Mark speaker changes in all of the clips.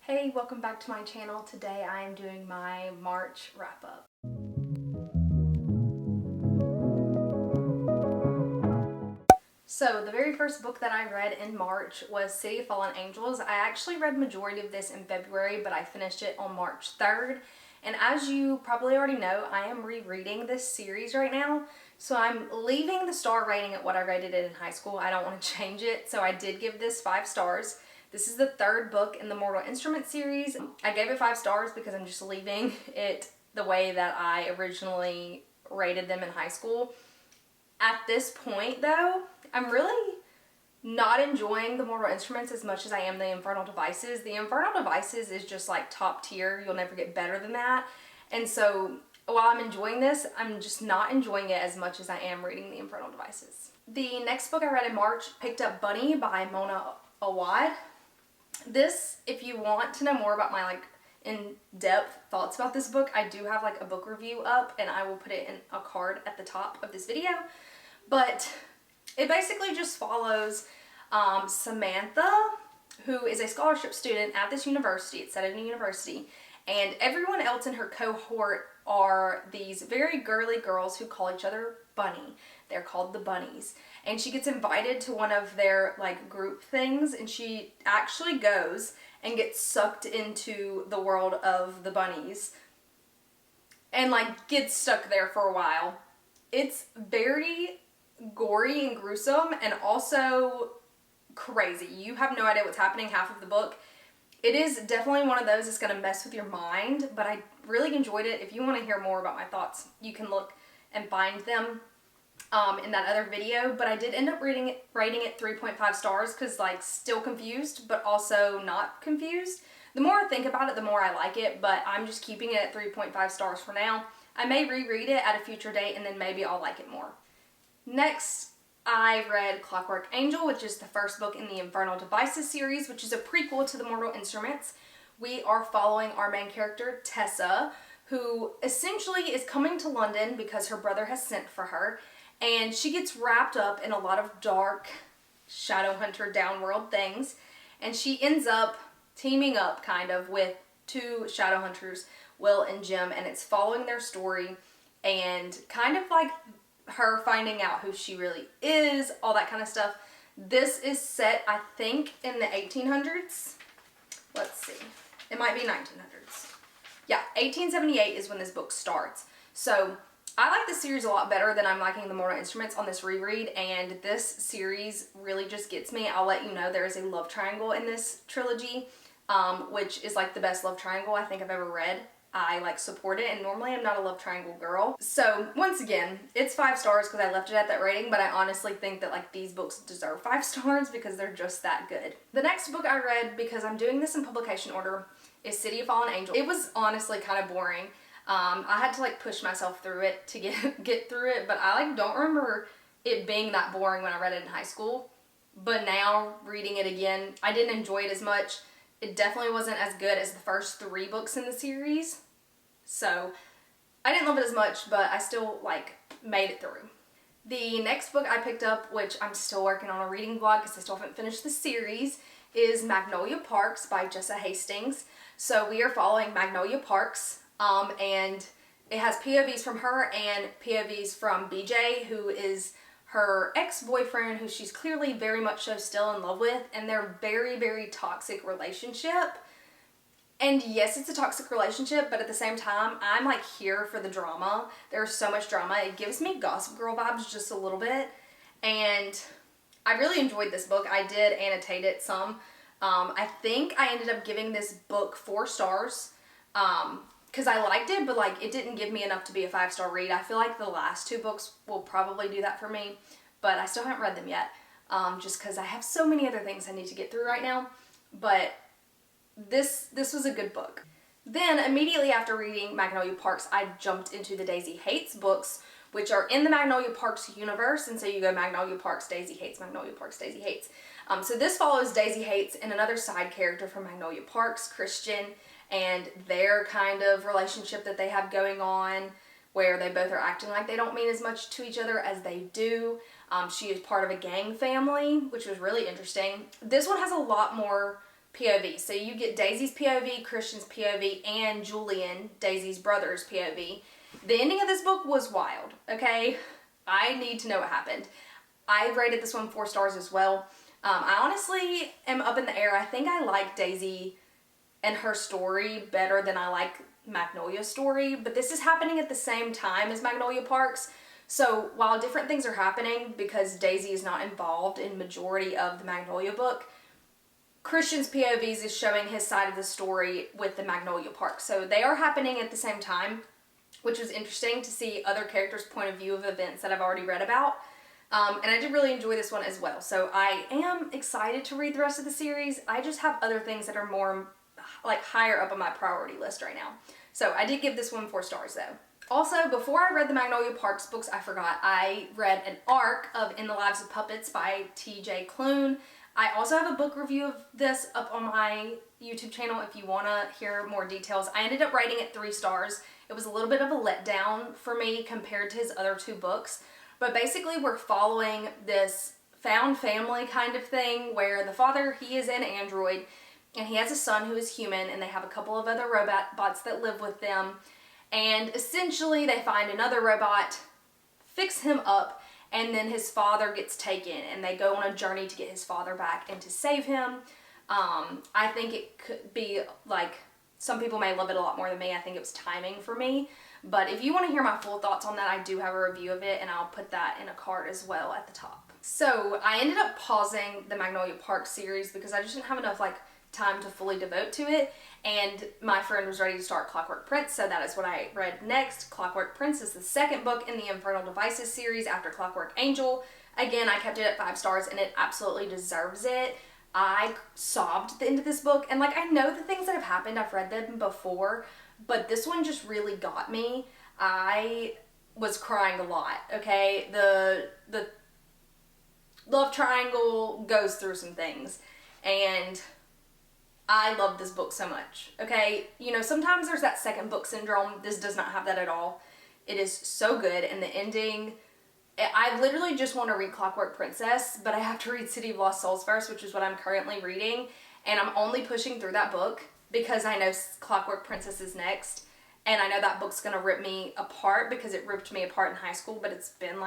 Speaker 1: Hey, welcome back to my channel. Today I am doing my March wrap-up. So the very first book that I read in March was City of Fallen Angels. I actually read majority of this in February, but I finished it on March 3rd. And as you probably already know, I am rereading this series right now. So I'm leaving the star rating at what I rated it in high school. I don't want to change it. So I did give this 5 stars. This is the third book in the Mortal Instruments series. I gave it 5 stars because I'm just leaving it the way that I originally rated them in high school. At this point though, I'm really not enjoying the Mortal Instruments as much as I am the Infernal Devices. The Infernal Devices is just like top tier. You'll never get better than that. And so while I'm enjoying this, I'm just not enjoying it as much as I am reading the Infernal Devices. The next book I read in March, picked up Bunny by Mona Awad. This, if you want to know more about my in-depth thoughts about this book, I do have a book review up and I will put it in a card at the top of this video. But it basically just follows Samantha, who is a scholarship student at this university. It's at a university, and everyone else in her cohort are these very girly girls who call each other Bunny. They're called the Bunnies. And she gets invited to one of their group things, and she actually goes and gets sucked into the world of the bunnies and gets stuck there for a while. It's very gory and gruesome and also crazy. You have no idea what's happening half of the book. It is definitely one of those that's going to mess with your mind, but I really enjoyed it. If you want to hear more about my thoughts, you can look and find them in that other video. But I did end up rating it 3.5 stars because still confused, but also not confused. The more I think about it, the more I like it, but I'm just keeping it at 3.5 stars for now. I may reread it at a future date and then maybe I'll like it more. Next, I read Clockwork Angel, which is the first book in the Infernal Devices series, which is a prequel to the Mortal Instruments. We are following our main character, Tessa, who essentially is coming to London because her brother has sent for her, and she gets wrapped up in a lot of dark Shadowhunter downworld things, and she ends up teaming up with 2 Shadowhunters, Will and Jim, and it's following their story and her finding out who she really is, all that kind of stuff. This is set, I think, in the 1800s. Let's see. It might be 1900s. Yeah, 1878 is when this book starts. So I like this series a lot better than I'm liking the Mortal Instruments on this reread, and this series really just gets me. I'll let you know there is a love triangle in this trilogy, which is the best love triangle I think I've ever read. I support it, and normally I'm not a love triangle girl. So once again, it's 5 stars because I left it at that rating, but I honestly think that these books deserve 5 stars because they're just that good. The next book I read, because I'm doing this in publication order, is City of Fallen Angel. It was honestly kind of boring. I had to push myself through it to get through it, but I don't remember it being that boring when I read it in high school. But now reading it again, I didn't enjoy it as much. It definitely wasn't as good as the first 3 books in the series. So I didn't love it as much, but I still made it through. The next book I picked up, which I'm still working on a reading vlog because I still haven't finished the series, is Magnolia Parks by Jessa Hastings. So we are following Magnolia Parks, and it has POVs from her and POVs from BJ, who is her ex-boyfriend, who she's clearly very much so still in love with, and their very, very toxic relationship. And yes, it's a toxic relationship, but at the same time, I'm here for the drama. There's so much drama. It gives me Gossip Girl vibes just a little bit. And I really enjoyed this book. I did annotate it some. I think I ended up giving this book 4 stars because I liked it, but it didn't give me enough to be a 5-star read. I feel the last 2 books will probably do that for me, but I still haven't read them yet just because I have so many other things I need to get through right now. But this was a good book. Then immediately after reading Magnolia Parks, I jumped into the Daisy Hates books, which are in the Magnolia Parks universe, and so you go Magnolia Parks, Daisy Hates, Magnolia Parks, Daisy Hates. So this follows Daisy Hates and another side character from Magnolia Parks, Christian, and their kind of relationship that they have going on, where they both are acting like they don't mean as much to each other as they do. She is part of a gang family, which was really interesting. This one has a lot more POV. So you get Daisy's POV, Christian's POV, and Julian, Daisy's brother's POV. The ending of this book was wild, okay? I need to know what happened. I rated this one 4 stars as well. I honestly am up in the air. I think I like Daisy and her story better than I like Magnolia's story, but this is happening at the same time as Magnolia Parks. So while different things are happening, because Daisy is not involved in majority of the Magnolia book, Christian's POVs is showing his side of the story with the Magnolia Parks. So they are happening at the same time, which was interesting to see other characters' point of view of events that I've already read about. And I did really enjoy this one as well. So I am excited to read the rest of the series. I just have other things that are more like higher up on my priority list right now. So I did give this one 4 stars though. Also, before I read the Magnolia Parks books, I forgot, I read an arc of In the Lives of Puppets by T.J. Klune. I also have a book review of this up on my YouTube channel if you want to hear more details. I ended up rating it 3 stars. It was a little bit of a letdown for me compared to his other 2 books. But basically we're following this found family kind of thing where the father, he is an android, and he has a son who is human, and they have a couple of other robots that live with them. And essentially they find another robot, fix him up, and then his father gets taken, and they go on a journey to get his father back and to save him. I think it could be like, some people may love it a lot more than me. I think it was timing for me. But if you want to hear my full thoughts on that, I do have a review of it, and I'll put that in a card as well at the top. So I ended up pausing the Magnolia Parks series because I just didn't have enough time to fully devote to it, and my friend was ready to start Clockwork Prince, so that is what I read next. Clockwork Princess, the second book in the Infernal Devices series after Clockwork Angel. Again, I kept it at 5 stars, and it absolutely deserves it. I sobbed at the end of this book, and I know the things that have happened, I've read them before, but this one just really got me. I was crying a lot, okay? The love triangle goes through some things, and I love this book so much, okay? You know, sometimes there's that second book syndrome. This does not have that at all. It is so good, and the ending, I literally just want to read Clockwork Princess, but I have to read City of Lost Souls first, which is what I'm currently reading, and I'm only pushing through that book because I know Clockwork Princess is next, and I know that book's going to rip me apart because it ripped me apart in high school, but it's been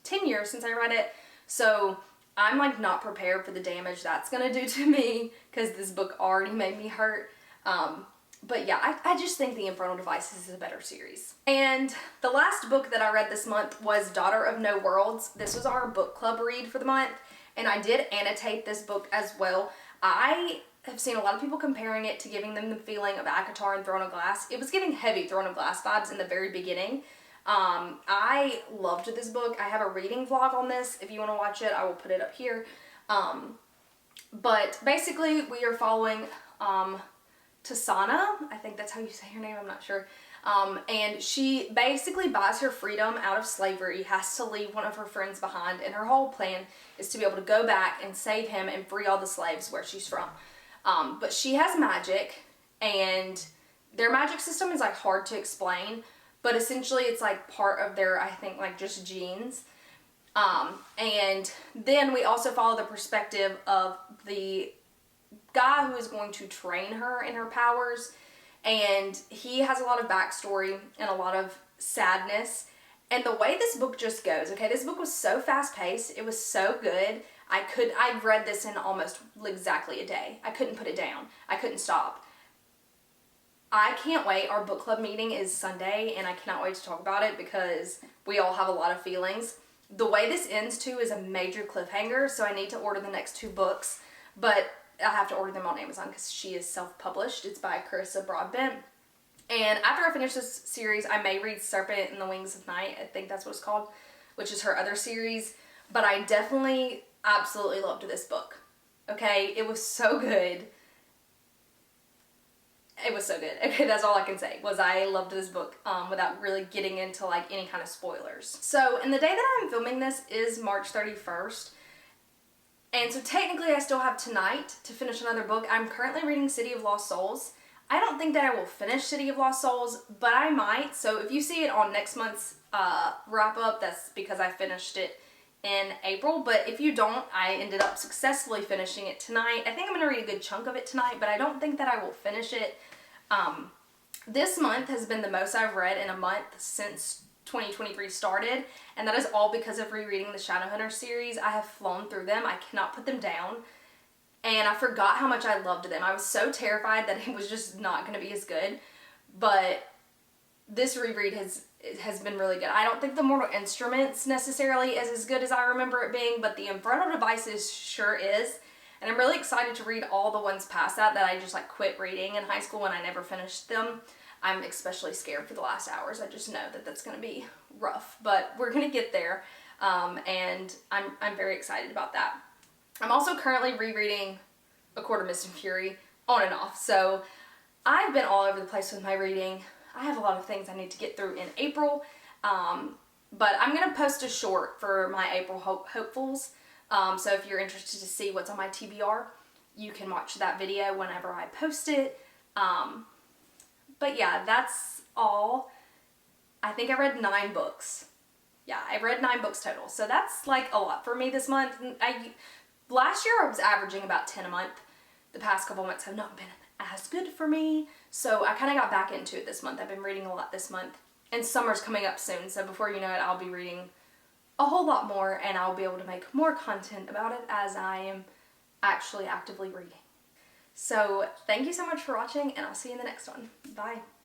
Speaker 1: 10 years since I read it, so I'm not prepared for the damage that's gonna do to me because this book already made me hurt. But yeah, I just think the Infernal Devices is a better series. And the last book that I read this month was Daughter of No Worlds. This was our book club read for the month, and I did annotate this book as well. I have seen a lot of people comparing it to giving them the feeling of ACOTAR and Throne of Glass. It was giving heavy Throne of Glass vibes in the very beginning. I loved this book. I have a reading vlog on this. If you want to watch it, I will put it up here. But basically we are following, Tasana. I think that's how you say her name. I'm not sure. And she basically buys her freedom out of slavery, has to leave one of her friends behind, and her whole plan is to be able to go back and save him and free all the slaves where she's from. But she has magic, and their magic system is hard to explain. But essentially it's part of their, I think, just genes. And then we also follow the perspective of the guy who is going to train her in her powers. And he has a lot of backstory and a lot of sadness. And the way this book just goes, okay, this book was so fast paced. It was so good. I read this in almost exactly a day. I couldn't put it down. I couldn't stop. I can't wait. Our book club meeting is Sunday, and I cannot wait to talk about it because we all have a lot of feelings. The way this ends, too, is a major cliffhanger, so I need to order the next 2 books, but I have to order them on Amazon because she is self-published. It's by Carissa Broadbent. And after I finish this series, I may read Serpent and the Wings of Night. I think that's what it's called, which is her other series. But I definitely, absolutely loved this book. Okay? It was so good. It was so good. Okay, that's all I can say, was I loved this book without really getting into any kind of spoilers. So, and the day that I'm filming this is March 31st. And so technically I still have tonight to finish another book. I'm currently reading City of Lost Souls. I don't think that I will finish City of Lost Souls, but I might. So if you see it on next month's wrap up, that's because I finished it in April, but if you don't, I ended up successfully finishing it tonight. I think I'm going to read a good chunk of it tonight, but I don't think that I will finish it. This month has been the most I've read in a month since 2023 started, and that is all because of rereading the Shadowhunter series. I have flown through them. I cannot put them down, and I forgot how much I loved them. I was so terrified that it was just not going to be as good, but this reread has been really good. I don't think the Mortal Instruments necessarily is as good as I remember it being, but the Infernal Devices sure is. And I'm really excited to read all the ones past that I just like quit reading in high school and I never finished them. I'm especially scared for the last hours. I just know that that's going to be rough, but we're going to get there. And I'm very excited about that. I'm also currently rereading A Court of Mist and Fury on and off. So I've been all over the place with my reading. I have a lot of things I need to get through in April. But I'm going to post a short for my April hopefuls. So if you're interested to see what's on my TBR, you can watch that video whenever I post it. But yeah, that's all. I think I read 9 books. Yeah, I read 9 books total. So that's like a lot for me this month. Last year I was averaging about 10 a month. The past couple months have not been as good for me. So I kind of got back into it this month. I've been reading a lot this month. And summer's coming up soon. So before you know it, I'll be reading a whole lot more, and I'll be able to make more content about it as I am actually actively reading. So thank you so much for watching, and I'll see you in the next one. Bye.